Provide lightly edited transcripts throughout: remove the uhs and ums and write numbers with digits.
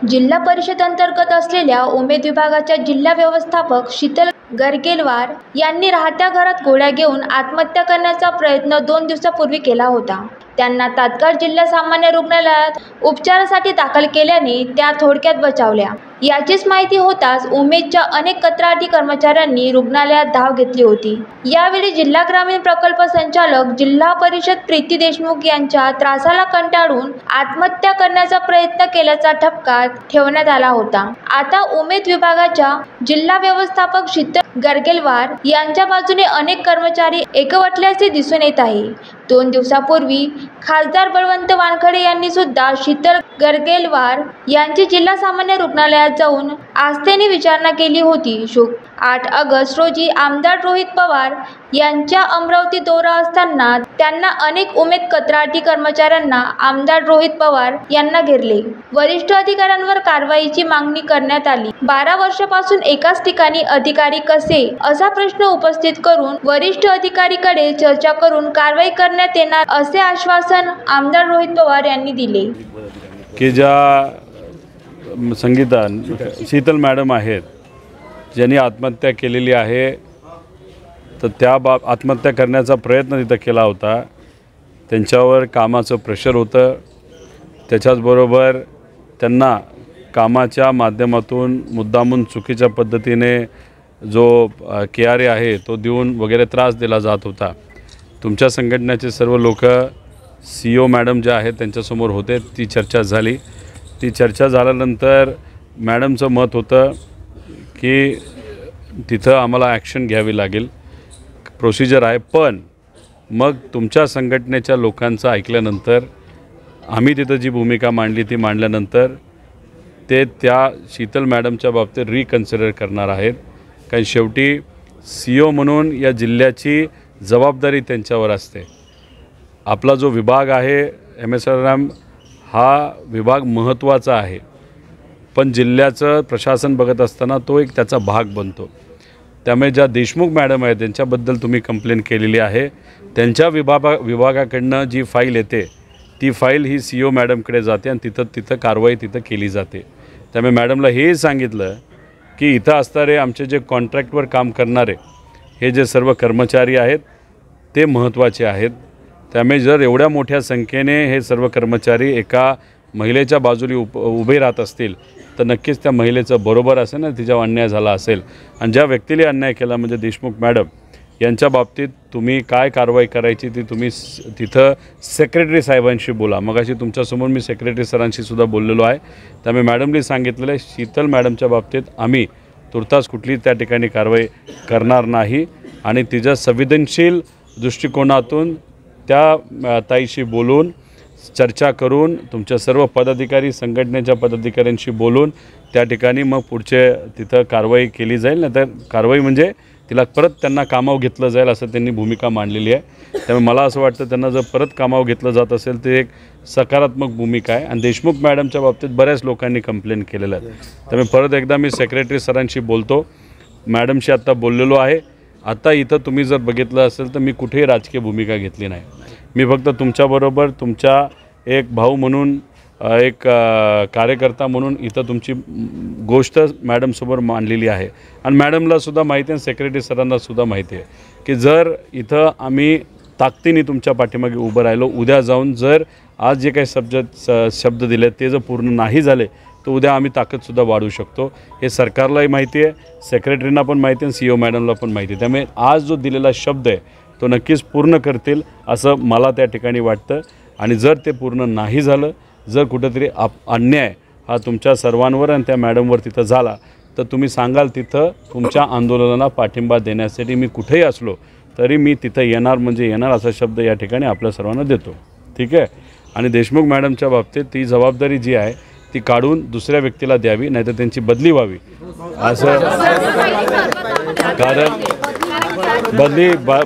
जिल्हा परिषद अंतर्गत असलेल्या उमेद विभागाच्या जिल्हा व्यवस्थापक शीतल गरगेलवार यांनी राहत्या घरात गोळ्या घेऊन आत्महत्या करण्याचा प्रयत्न 2 दिवसापूर्वी केला होता. त्यांना तात्काळ जिल्हा सामान्य रुग्णालयात उपचारासाठी दाखल केल्याने त्या थोडक्यात बचावल्या. याचीच माहिती होताच उमेदच्या अनेक कंत्राटी कर्मचाऱ्यांनी रुग्णालयात धाव घेतली होती. यावेळी जिल्हा ग्रामीण प्रकल्प संचालक जिल्हा परिषद प्रीती देशमुख यांच्या त्रासाला कंटाळून आत्महत्या करण्याचा प्रयत्न केल्याचा ठपका ठेवण्यात आला होता. आता उमेद विभागाच्या जिल्हा व्यवस्थापक शीतल गरगेलवार यांच्या बाजूने अनेक कर्मचारी एकवटल्याचे दिसून येत आहे. 2 दिवसापूर्वी खासदार बळवंत वानखडे यांनी सुद्धा शीतल गरगेलवार यांची जिल्हा सामान्य रुग्णालयात जाऊन आस्थेने विचारणा केली होती. 8 ऑगस्ट रोजी आमदार रोहित पवार यांच्या अमरावती दौरा असताना त्यांना अनेक उमेद कंत्राटी कर्मचाऱ्यांना आमदार रोहित पवार यांना घेरले. वरिष्ठ अधिकाऱ्यांवर कारवाईची मागणी करण्यात आली. 12 वर्षापासून एकाच ठिकाणी अधिकारी कसे असा प्रश्न उपस्थित करून वरिष्ठ अधिकारीकडे चर्चा करून कारवाई करण्यात येणार असे आश्वासन आमदार रोहित पवार यांनी दिले. की ज्या संगीता शीतल मॅडम आहेत ज्यांनी आत्महत्या केलेली आहे, तर त्या आत्महत्या करण्याचा प्रयत्न तिथं केला होता. त्यांच्यावर कामाचं प्रेशर होतं. त्याच्याचबरोबर त्यांना कामाच्या माध्यमातून मुद्दामून चुकीच्या पद्धतीने जो KRA आहे तो देऊन वगैरे त्रास दिला जात होता. तुमच्या संघटनेचे सर्व लोक CO मॅडम ज्या आहेत त्यांच्यासमोर होते. ती चर्चा झाली. ती चर्चा झाल्यानंतर मॅडमचं मत होतं की तिथं आम्हाला ॲक्शन घ्यावी लागेल, प्रोसिजर आहे. पण मग तुमच्या संघटनेच्या लोकांचं ऐकल्यानंतर आम्ही तिथं जी भूमिका मांडली ती मांडल्यानंतर ते त्या शीतल मॅडमच्या बाबतीत रिकन्सिडर करणार आहेत. कारण शेवटी CO म्हणून या जिल्ह्याची जबाबदारी त्यांच्यावर असते. आपला जो विभाग आहे MSRM हा विभाग महत्त्वाचा आहे, पण जिल्ह्याचं प्रशासन बघत असताना तो एक त्याचा भाग बनतो. त्यामुळे ज्या देशमुख मॅडम आहेत त्यांच्याबद्दल तुम्ही कंप्लेंट केलेली आहे, त्यांच्या विभागाकडनं जी फाईल येते ती फाईल ही CO मॅडमकडे जाते आणि तिथं कारवाई केली जाते. त्यामुळे मॅडमला हे सांगितलं की इथं असणारे आमचे जे कॉन्ट्रॅक्टवर काम करणारे हे जे सर्व कर्मचारी आहेत ते महत्त्वाचे आहेत. त्यामुळे जर एवढ्या मोठ्या संख्येने हे सर्व कर्मचारी एका महिलेच्या बाजूने उभे राहत असतील तर नक्कीच त्या महिलेचं बरोबर असेल ना, तिच्यावर अन्याय झाला असेल. आणि ज्या व्यक्तीने अन्याय केला म्हणजे देशमुख मॅडम यांच्या बाबतीत तुम्ही काय कारवाई करायची ती तुम्ही तिथं सेक्रेटरी साहेबांशी बोला. मगाशी तुमच्यासमोर मी सेक्रेटरी सरांशी सुद्धा बोललेलो आहे. त्यामुळे मॅडमने सांगितलेलं आहे शीतल मॅडमच्या बाबतीत आम्ही तुर्तास कुठली त्या ठिकाणी कारवाई करणार नाही आणि तिच्या संवेदनशील दृष्टिकोनातून त्या ताईशी बोलून चर्चा करून तुमच्या सर्व पदाधिकारी संघटनेच्या पदाधिकाऱ्यांशी बोलून त्या ठिकाणी मग पुढचे तिथं कारवाई केली जाईल. नाही तर कारवाई म्हणजे तिला परत त्यांना कामावर घेतलं जाईल असं त्यांनी भूमिका मांडलेली आहे. त्यामुळे मला असं वाटतं त्यांना जर परत कामावर घेतलं जात असेल तर एक सकारात्मक भूमिका आहे. आणि देशमुख मॅडमच्या बाबतीत बऱ्याच लोकांनी कंप्लेंट केलेलं आहे. त्यामुळे परत एकदा मी सेक्रेटरी सरांशी बोलतो, मॅडमशी आत्ता बोललेलो आहे. आता इथं तुम्ही जर बघितलं असेल तर मी कुठेही राजकीय भूमिका घेतली नाही. मी फक्त तुमच्याबरोबर तुमच्या एक भाऊ म्हणून एक कार्यकर्ता म्हणून इथं तुमची गोष्ट मॅडमसमोर मांडलेली आहे. आणि मॅडमलासुद्धा माहिती आहे, सेक्रेटरी सरांनासुद्धा माहिती आहे की जर इथं आम्ही ताकदीने तुमच्या पाठीमागे उभं राहिलो, उद्या जाऊन जर आज जे काही शब्द दिले ते जर पूर्ण नाही झाले तर उद्या आम्ही ताकदसुद्धा वाढवू शकतो. हे सरकारलाही माहिती आहे, सेक्रेटरींना पण माहिती आहे, CO मॅडमला पण माहिती आहे. त्यामुळे आज जो दिलेला शब्द आहे तो नक्कीच पूर्ण करतील असं मला त्या ठिकाणी वाटतं. आणि जर ते पूर्ण नाही झालं, जर कुठंतरी अन्याय हा तुमच्या सर्वांवर आणि त्या मॅडमवर तिथं झाला तर तुम्ही सांगाल तिथं तुमच्या आंदोलनाला पाठिंबा देण्यासाठी मी कुठेही असलो तरी मी तिथं येणार म्हणजे येणार असा शब्द या ठिकाणी आपल्या सर्वांना देतो. ठीक आहे. आणि देशमुख मॅडमच्या बाबतीत ती जबाबदारी जी आहे ती काढून दुसऱ्या व्यक्तीला द्यावी, नाहीतर त्यांची बदली व्हावी असं. कारण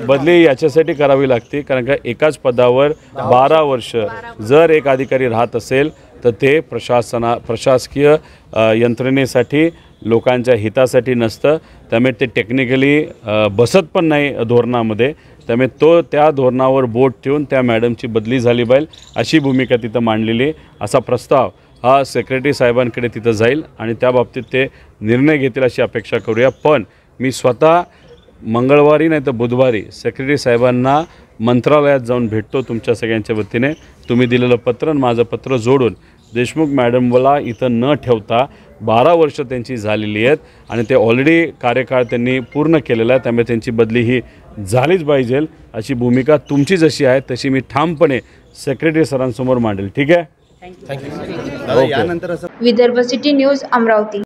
बदली याच्यासाठी करावी लागते कारण का एकाच पदावर 12 वर्ष जर एक अधिकारी राहत असेल तर ते प्रशासकीय यंत्रणेसाठी लोकांच्या हितासाठी नसतं. त्यामुळे ते टेक्निकली बसत पण नाही धोरणामध्ये. त्यामुळे त्या धोरणावर बोट ठेवून त्या मॅडमची बदली झाली पाहिजे अशी भूमिका तिथं मांडलेली. असा प्रस्ताव हा सेक्रेटरी साहेबांकडे तिथं जाईल आणि त्या बाबतीत ते निर्णय घेतील अशी अपेक्षा करूया. पण मी स्वतः मंगळवारी नाही तर बुधवारी सेक्रेटरी साहेबांना मंत्रालयात जाऊन भेटतो तुमच्या सगळ्यांच्या वतीने. तुम्ही दिलेलं पत्र आणि माझं पत्र जोडून देशमुख मॅडमला इथं न ठेवता 12 वर्ष त्यांची झालेली आहेत आणि ते ऑलरेडी कार्यकाळ त्यांनी पूर्ण केलेला आहे, त्यामुळे त्यांची बदली ही झालीच पाहिजे अशी भूमिका तुमची जशी आहे तशी मी ठामपणे सेक्रेटरी सरांसमोर मांडेल. ठीक आहे. थँक्यू. यानंतर असं विदर्भ सिटी न्यूज अमरावती.